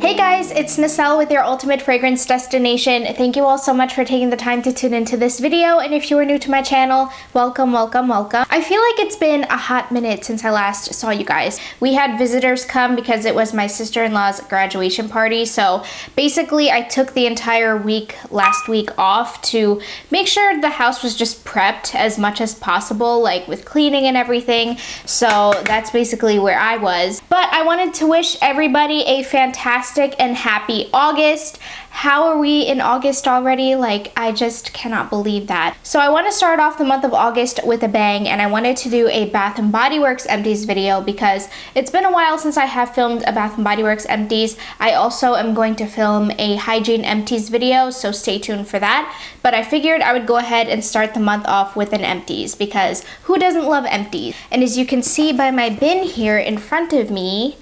Hey guys, it's Neselle with your ultimate fragrance destination. Thank you all so much for taking the time to tune into this video, and if you are new to my channel, welcome, welcome, welcome. I feel like it's been a hot minute since I last saw you guys. We had visitors come because it was my sister-in-law's graduation party, so basically I took the entire week last week off to make sure the house was just prepped as much as possible, like with cleaning and everything, so that's basically where I was. But I wanted to wish everybody a fantastic and happy August. How are we in August already? Like, I just cannot believe that. So I want to start off the month of August with a bang, and I wanted to do a Bath & Body Works Empties video because it's been a while since I have filmed a Bath & Body Works Empties. I also am going to film a Hygiene Empties video, so stay tuned for that. But I figured I would go ahead and start the month off with an Empties because who doesn't love Empties? And as you can see by my bin here in front of me,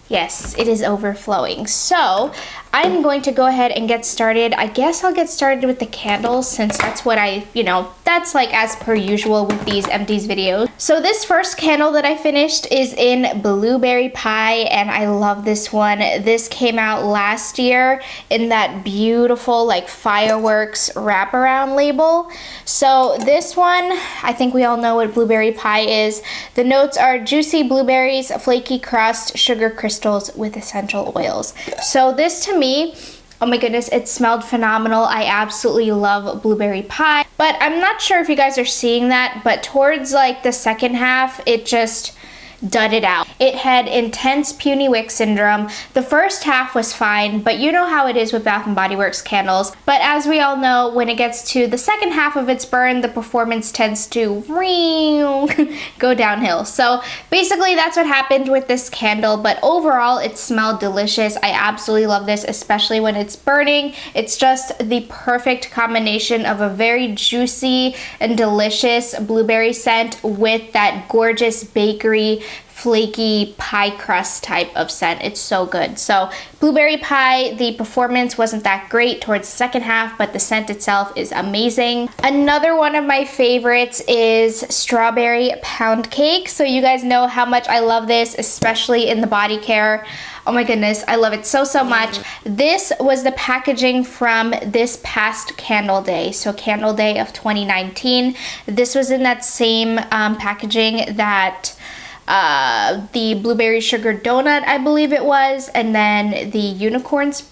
yes, it is overflowing. So I'm going to go ahead and get started. I guess I'll get started with the candles since that's what that's like as per usual with these Empties videos. So this first candle that I finished is in Blueberry Pie, and I love this one. This came out last year in that beautiful like fireworks wraparound label. So this one, I think we all know what Blueberry Pie is. The notes are juicy blueberries, flaky crust, sugar crystals with essential oils. So this to me, oh my goodness, it smelled phenomenal. I absolutely love Blueberry Pie, but I'm not sure if you guys are seeing that, but towards like the second half, it just dudded out. It had intense puny wick syndrome. The first half was fine, but you know how it is with Bath & Body Works candles. But as we all know, when it gets to the second half of its burn, the performance tends to go downhill. So basically that's what happened with this candle, but overall it smelled delicious. I absolutely love this, especially when it's burning. It's just the perfect combination of a very juicy and delicious blueberry scent with that gorgeous bakery flaky pie crust type of scent. It's so good. So Blueberry Pie, the performance wasn't that great towards the second half, but the scent itself is amazing. Another one of my favorites is Strawberry Pound Cake. So you guys know how much I love this, especially in the body care. Oh my goodness, I love it so, so much. This was the packaging from this past Candle Day, so Candle Day of 2019. This was in that same packaging that the blueberry sugar donut, I believe it was, and then the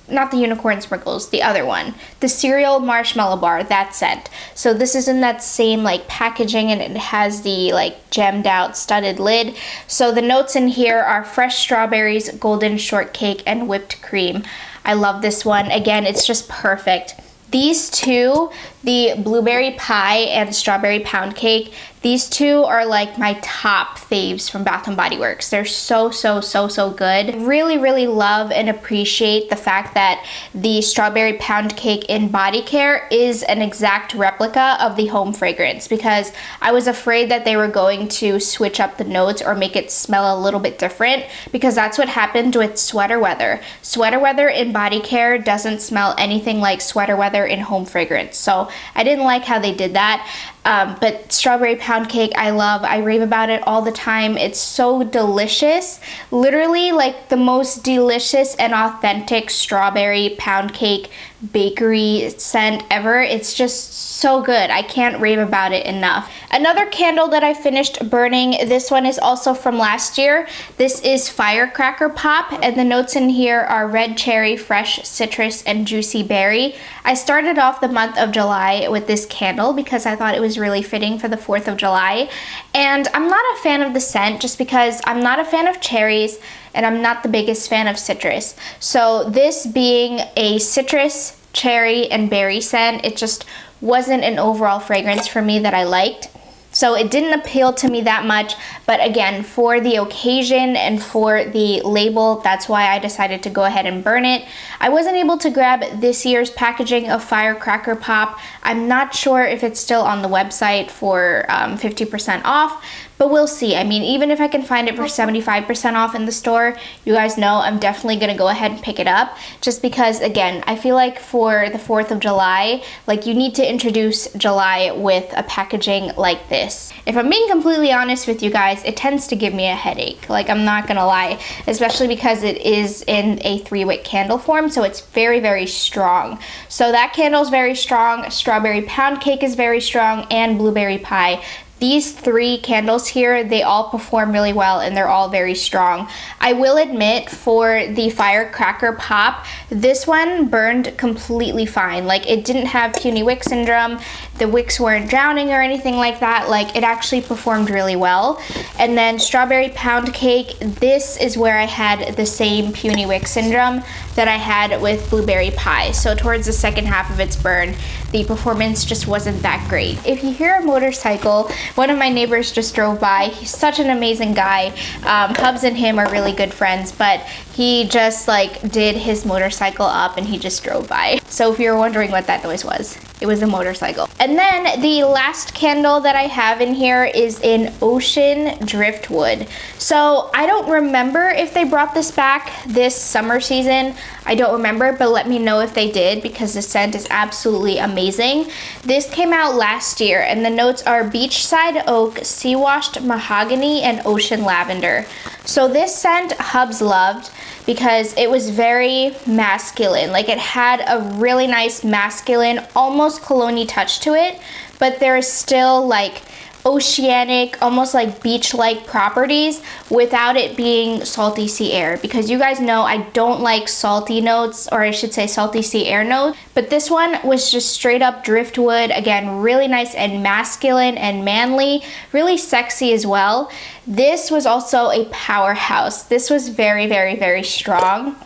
not the unicorn sprinkles, the other one, the cereal marshmallow bar, that scent. So this is in that same like packaging, and it has the like gemmed out studded lid. So the notes in here are fresh strawberries, golden shortcake, and whipped cream. I love this one. Again, it's just perfect. These two, the Blueberry Pie and Strawberry Pound Cake, these two are like my top faves from Bath & Body Works. They're so, so, so, so good. Really, really love and appreciate the fact that the Strawberry Pound Cake in body care is an exact replica of the home fragrance, because I was afraid that they were going to switch up the notes or make it smell a little bit different, because that's what happened with Sweater Weather. Sweater Weather in body care doesn't smell anything like Sweater Weather in home fragrance. So I didn't like how they did that. But Strawberry Pound Cake, I love. I rave about it all the time. It's so delicious. Literally like the most delicious and authentic strawberry pound cake bakery scent ever. It's just so good. I can't rave about it enough. Another candle that I finished burning, this one is also from last year. This is Firecracker Pop, and the notes in here are red cherry, fresh citrus, and juicy berry. I started off the month of July with this candle because I thought it was really fitting for the 4th of July. And I'm not a fan of the scent just because I'm not a fan of cherries and I'm not the biggest fan of citrus. So this being a citrus, cherry, and berry scent, it just wasn't an overall fragrance for me that I liked. So it didn't appeal to me that much, but again, for the occasion and for the label, that's why I decided to go ahead and burn it. I wasn't able to grab this year's packaging of Firecracker Pop. I'm not sure if it's still on the website for 50% off, but we'll see. I mean, even if I can find it for 75% off in the store, you guys know I'm definitely gonna go ahead and pick it up, just because, again, I feel like for the 4th of July, like, you need to introduce July with a packaging like this. If I'm being completely honest with you guys, it tends to give me a headache. Like, I'm not gonna lie, especially because it is in a 3-wick candle form, so it's very, very strong. So that candle is very strong, strawberry pound cake is very strong, and blueberry pie. These 3 candles here, they all perform really well and they're all very strong. I will admit, for the firecracker pop, this one burned completely fine. Like, it didn't have puny wick syndrome, the wicks weren't drowning or anything like that. Like, it actually performed really well. And then strawberry pound cake, this is where I had the same puny wick syndrome that I had with blueberry pie. So towards the second half of its burn, the performance just wasn't that great. If you hear a motorcycle, one of my neighbors just drove by. He's such an amazing guy. Hubs and him are really good friends, but he just like did his motorcycle up and he just drove by. So if you were wondering what that noise was, it was a motorcycle. And then the last candle that I have in here is in Ocean Driftwood. So I don't remember if they brought this back this summer season. I don't remember, but let me know if they did, because the scent is absolutely amazing. This came out last year and the notes are beachside oak, sea washed mahogany, and ocean lavender. So this scent Hubs loved because it was very masculine. Like, it had a really nice masculine, almost cologne-y touch to it, but there is still like oceanic, almost like beach-like properties without it being salty sea air, because you guys know I don't like salty notes, or I should say salty sea air notes, but this one was just straight up driftwood. Again, really nice and masculine and manly, really sexy as well. This was also a powerhouse. This was very, very, very strong.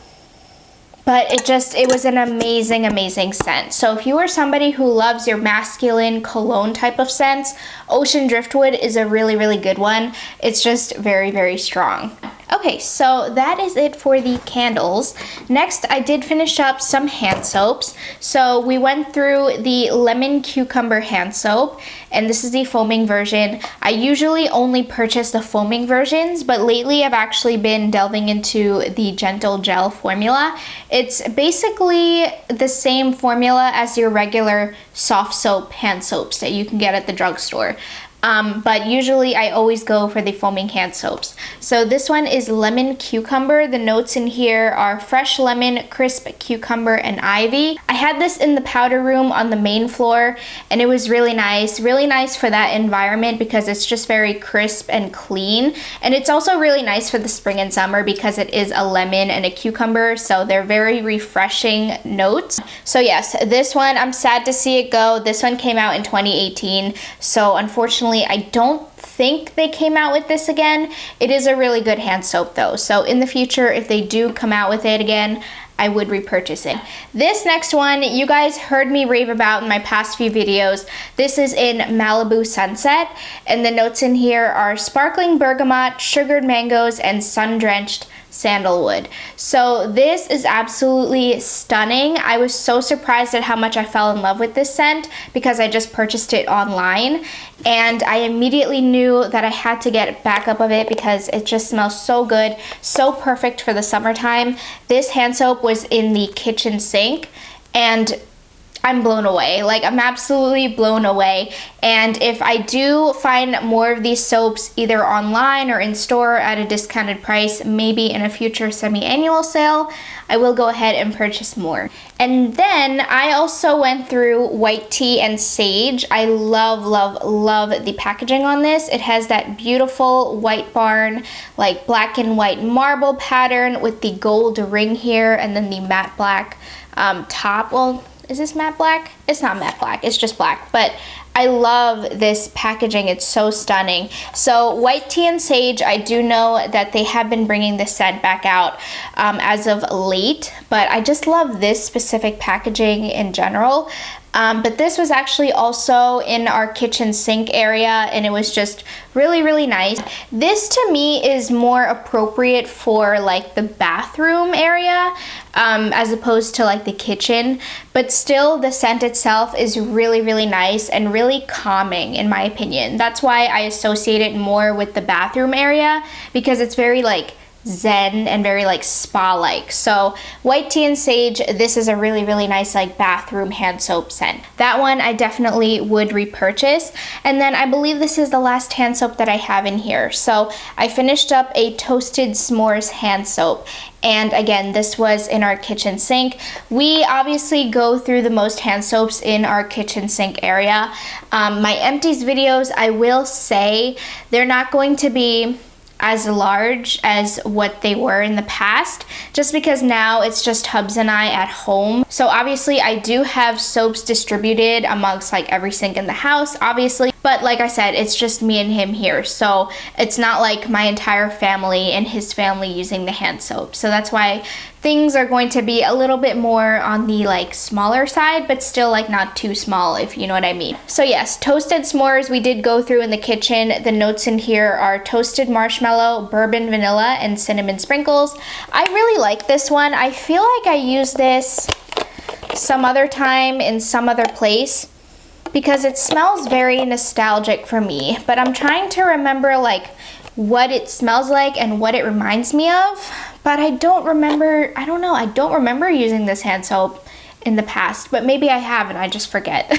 But it was an amazing, amazing scent. So if you are somebody who loves your masculine cologne type of scents, Ocean Driftwood is a really, really good one. It's just very, very strong. Okay, so that is it for the candles. Next, I did finish up some hand soaps. So we went through the lemon cucumber hand soap, and this is the foaming version. I usually only purchase the foaming versions, but lately I've actually been delving into the gentle gel formula. It's basically the same formula as your regular soft soap hand soaps that you can get at the drugstore. But usually I always go for the foaming hand soaps. So this one is lemon cucumber. The notes in here are fresh lemon, crisp cucumber, and ivy. I had this in the powder room on the main floor, and it was really nice for that environment because it's just very crisp and clean. And it's also really nice for the spring and summer because it is a lemon and a cucumber, so they're very refreshing notes. So yes, this one, I'm sad to see it go. This one came out in 2018, so unfortunately I don't think they came out with this again. It is a really good hand soap though, so in the future, if they do come out with it again, I would repurchase it. This next one, you guys heard me rave about in my past few videos. This is in Malibu Sunset, and the notes in here are sparkling bergamot, sugared mangoes, and sun-drenched sandalwood. So this is absolutely stunning. I was so surprised at how much I fell in love with this scent because I just purchased it online, and I immediately knew that I had to get backup of it because it just smells so good, so perfect for the summertime. This hand soap was in the kitchen sink, and I'm blown away. Like, I'm absolutely blown away. And if I do find more of these soaps either online or in store at a discounted price, maybe in a future semi-annual sale, I will go ahead and purchase more. And then I also went through white tea and sage. I love, love, love the packaging on this. It has that beautiful white barn, like black and white marble pattern with the gold ring here, and then the matte black top. Well, is this matte black? It's not matte black, it's just black, but I love this packaging. It's so stunning. So white tea and sage, I do know that they have been bringing this scent back out as of late, but I just love this specific packaging in general. But this was actually also in our kitchen sink area, and it was just really, really nice. This to me is more appropriate for like the bathroom area as opposed to like the kitchen, but still the scent itself is really, really nice and really calming in my opinion. That's why I associate it more with the bathroom area, because it's very like zen and very like spa-like. So white tea and sage, this is a really, really nice like bathroom hand soap scent. That one I definitely would repurchase. And then I believe this is the last hand soap that I have in here. So I finished up a Toasted S'mores hand soap. And again, this was in our kitchen sink. We obviously go through the most hand soaps in our kitchen sink area. My Empties videos, I will say, they're not going to be as large as what they were in the past, just because now it's just Hubs and I at home. So obviously I do have soaps distributed amongst like every sink in the house, obviously, but like I said, it's just me and him here. So it's not like my entire family and his family using the hand soap. So that's why things are going to be a little bit more on the like smaller side, but still like not too small, if you know what I mean. So yes, Toasted S'mores we did go through in the kitchen. The notes in here are toasted marshmallow, bourbon vanilla, and cinnamon sprinkles. I really like this one. I feel like I used this some other time in some other place because it smells very nostalgic for me, but I'm trying to remember like what it smells like and what it reminds me of, but I don't remember. I don't know, I don't remember using this hand soap in the past, but maybe I have and I just forget,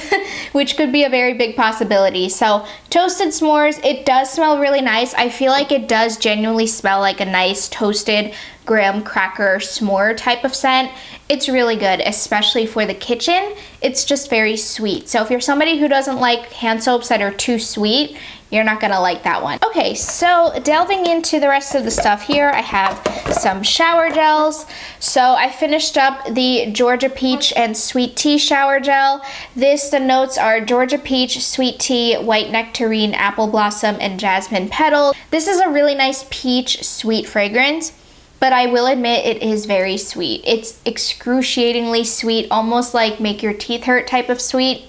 which could be a very big possibility. So Toasted S'mores, it does smell really nice. I feel like it does genuinely smell like a nice toasted graham cracker s'more type of scent. It's really good, especially for the kitchen. It's just very sweet. So if you're somebody who doesn't like hand soaps that are too sweet, you're not gonna like that one. Okay, so delving into the rest of the stuff here, I have some shower gels. So I finished up the Georgia Peach and Sweet Tea shower gel. The notes are Georgia Peach, Sweet Tea, White Nectarine, Apple Blossom, and Jasmine Petal. This is a really nice peach sweet fragrance, but I will admit it is very sweet. It's excruciatingly sweet, almost like make your teeth hurt type of sweet.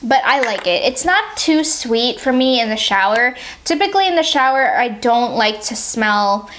But I like it. It's not too sweet for me in the shower. Typically in the shower, I don't like to smell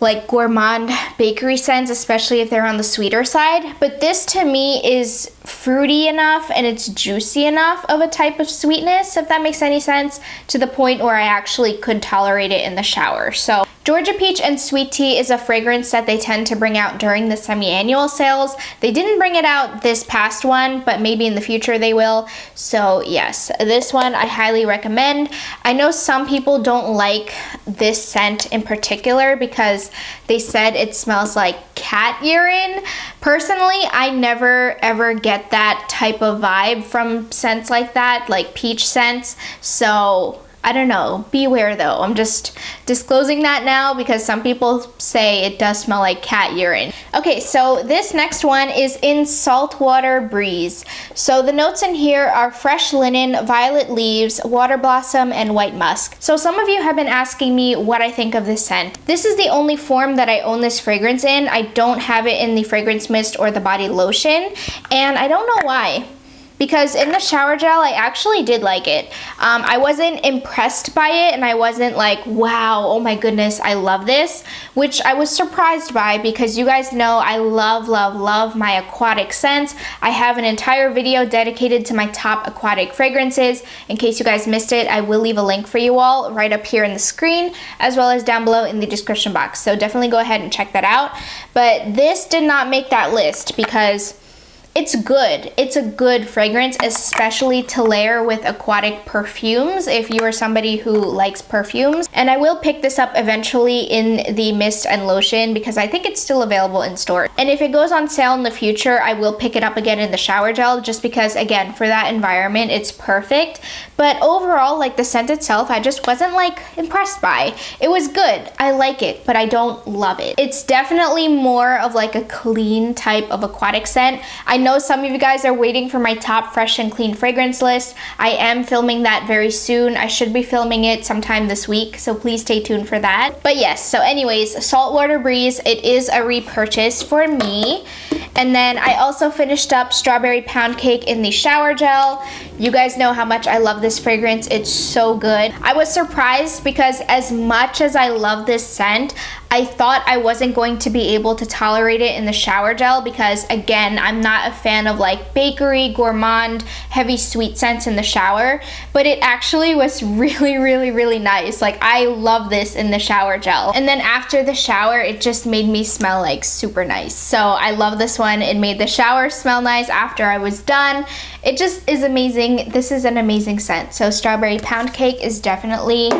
like gourmand bakery scents, especially if they're on the sweeter side. But this to me is fruity enough and it's juicy enough of a type of sweetness, if that makes any sense, to the point where I actually could tolerate it in the shower. So Georgia Peach and Sweet Tea is a fragrance that they tend to bring out during the semi-annual sales. They didn't bring it out this past one, but maybe in the future they will. So yes, this one I highly recommend. I know some people don't like this scent in particular because they said it smells like cat urine. Personally, I never ever get that type of vibe from scents like that, like peach scents. So I don't know, beware though. I'm just disclosing that now because some people say it does smell like cat urine. Okay, so this next one is in Saltwater Breeze. So the notes in here are fresh linen, violet leaves, water blossom, and white musk. So some of you have been asking me what I think of this scent. This is the only form that I own this fragrance in. I don't have it in the fragrance mist or the body lotion, and I don't know why. Because in the shower gel, I actually did like it. I wasn't impressed by it, and I wasn't like, wow, oh my goodness, I love this, which I was surprised by because you guys know I love, love, love my aquatic scents. I have an entire video dedicated to my top aquatic fragrances. In case you guys missed it, I will leave a link for you all right up here in the screen, as well as down below in the description box. So definitely go ahead and check that out. But this did not make that list because it's good. It's a good fragrance, especially to layer with aquatic perfumes if you are somebody who likes perfumes. And I will pick this up eventually in the mist and lotion because I think it's still available in store. And if it goes on sale in the future, I will pick it up again in the shower gel just because, again, for that environment, it's perfect. But overall, like the scent itself, I just wasn't like impressed by. It was good. I like it, but I don't love it. It's definitely more of like a clean type of aquatic scent. I know know some of you guys are waiting for my top fresh and clean fragrance list. I am filming that very soon. I should be filming it sometime this week, so please stay tuned for that. But yes, so anyways, Saltwater Breeze, it is a repurchase for me. And then I also finished up Strawberry Pound Cake in the shower gel. You guys know how much I love this fragrance. It's so good. I was surprised because as much as I love this scent, I thought I wasn't going to be able to tolerate it in the shower gel because, again, I'm not a fan of like bakery, gourmand, heavy sweet scents in the shower, but it actually was really nice. Like, I love this in the shower gel. And then after the shower, it just made me smell like super nice. So I love this one. It made the shower smell nice after I was done. It just is amazing. This is an amazing scent. So Strawberry Pound Cake is definitely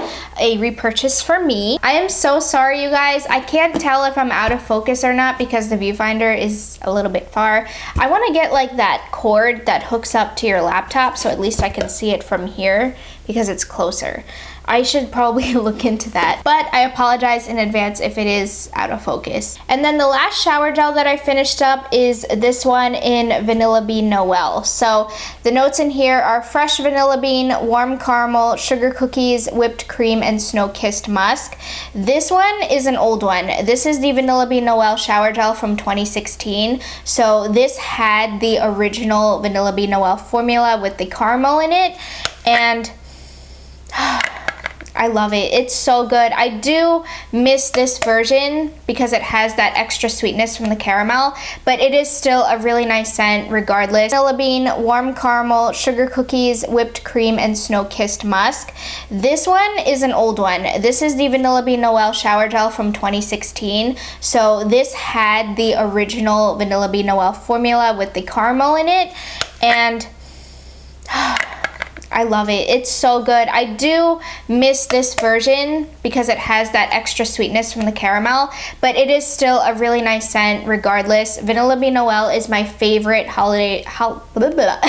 a repurchase for me. I am so sorry, you guys. I can't tell if I'm out of focus or not because the viewfinder is a little bit far. I want to get like that cord that hooks up to your laptop so at least I can see it from here because it's closer. I should probably look into that, but I apologize in advance if it is out of focus. And then the last shower gel that I finished up is this one in Vanilla Bean Noel. So the notes in here are fresh vanilla bean, warm caramel, sugar cookies, whipped cream, and snow-kissed musk. This one is an old one. This is the Vanilla Bean Noel shower gel from 2016. So this had the original Vanilla Bean Noel formula with the caramel in it, and I love it. It's so good. I do miss this version because it has that extra sweetness from the caramel, but it is still a really nice scent regardless. Vanilla bean, warm caramel, sugar cookies, whipped cream, and snow-kissed musk. This one is an old one. This is the Vanilla Bean Noel shower gel from 2016. So this had the original Vanilla Bean Noel formula with the caramel in it, and I love it. It's so good. I do miss this version because it has that extra sweetness from the caramel, but it is still a really nice scent regardless. Vanilla Bean Noel is my favorite Vanilla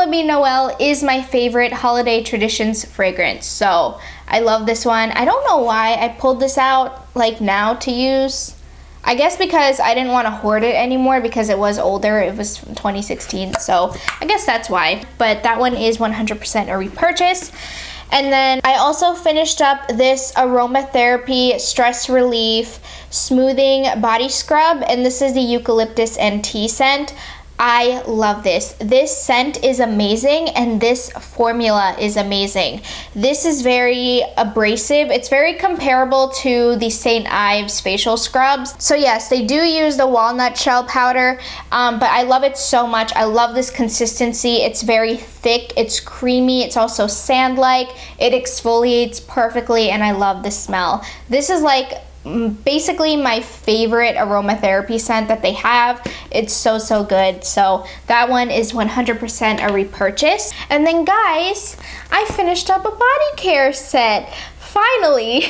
Bean Noel is my favorite holiday traditions fragrance. So I love this one. I don't know why I pulled this out like now to use. I guess because I didn't want to hoard it anymore because it was older. It was from 2016, so I guess that's why. But that one is 100% a repurchase. And then I also finished up this aromatherapy stress relief smoothing body scrub, and this is the Eucalyptus Tea scent. I love this. This scent is amazing, and this formula is amazing. This is very abrasive. It's very comparable to the St. Ives facial scrubs. So yes, they do use the walnut shell powder, but I love it so much. I love this consistency. It's very thick, it's creamy, it's also sand-like. It exfoliates perfectly, and I love the smell. This is like basically my favorite aromatherapy scent that they have. It's so good. So that one is 100% a repurchase. And then guys, I finished up a body care set. Finally,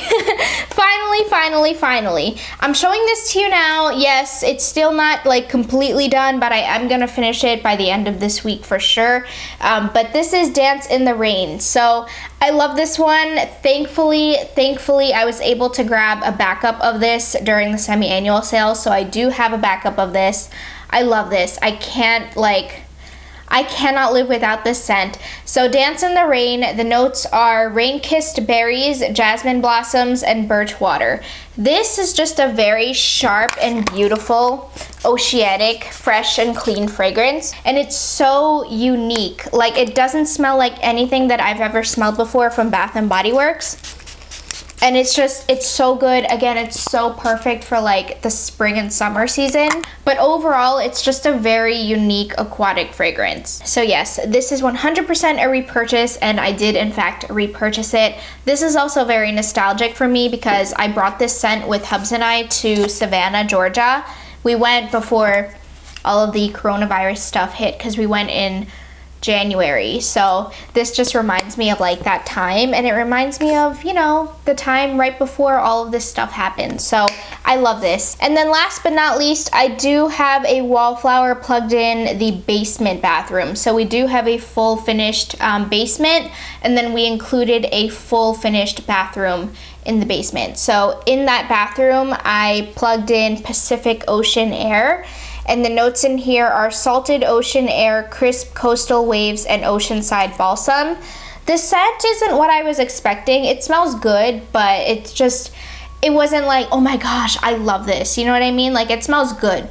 finally. I'm showing this to you now. Yes, it's still not like completely done, but I am gonna finish it by the end of this week for sure. But this is Dance in the Rain. So I love this one. Thankfully, I was able to grab a backup of this during the semi-annual sale. So I do have a backup of this. I love this. I cannot live without this scent. So Dance in the Rain, the notes are rain-kissed berries, jasmine blossoms, and birch water. This is just a very sharp and beautiful, oceanic, fresh and clean fragrance. And it's so unique. Like, it doesn't smell like anything that I've ever smelled before from Bath & Body Works. And it's so good. Again, it's so perfect for like the spring and summer season. But overall, it's just a very unique aquatic fragrance. So yes, this is 100% a repurchase, and I did in fact repurchase it. This is also very nostalgic for me because I brought this scent with Hubs and I to Savannah, Georgia. We went before all of the coronavirus stuff hit because we went in January. So this just reminds me of like that time, and it reminds me of, you know, the time right before all of this stuff happened. So I love this. And then last but not least, I do have a wallflower plugged in the basement bathroom. So we do have a full finished basement, and then we included a full finished bathroom in the basement. So in that bathroom, I plugged in Pacific Ocean air, And the notes in here are salted ocean air, crisp coastal waves, and oceanside balsam. The scent isn't what I was expecting. It smells good, but it's just, it wasn't like, oh my gosh, I love this. You know what I mean? Like, it smells good,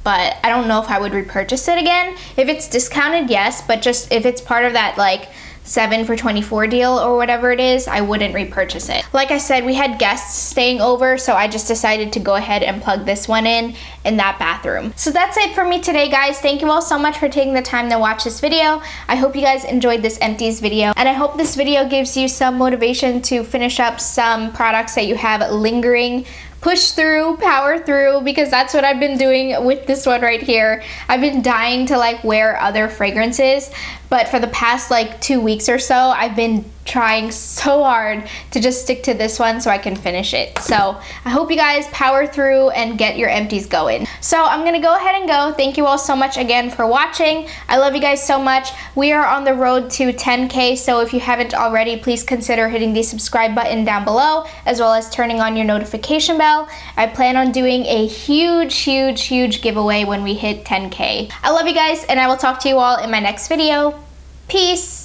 but I don't know if I would repurchase it again. If it's discounted, yes, but just if it's part of that like 7 for $24 deal or whatever it is, I wouldn't repurchase it. Like I said, we had guests staying over, so I just decided to go ahead and plug this one in that bathroom. So that's it for me today, guys. Thank you all so much for taking the time to watch this video. I hope you guys enjoyed this Empties video, and I hope this video gives you some motivation to finish up some products that you have lingering. Push through, power through, because that's what I've been doing with this one right here. I've been dying to like wear other fragrances, but for the past like 2 weeks or so, I've been trying so hard to just stick to this one so I can finish it. So I hope you guys power through and get your empties going. So I'm gonna go ahead and go. Thank you all so much again for watching. I love you guys so much. We are on the road to 10K, so if you haven't already, please consider hitting the subscribe button down below, as well as turning on your notification bell. I plan on doing a huge giveaway when we hit 10K. I love you guys, and I will talk to you all in my next video. Peace!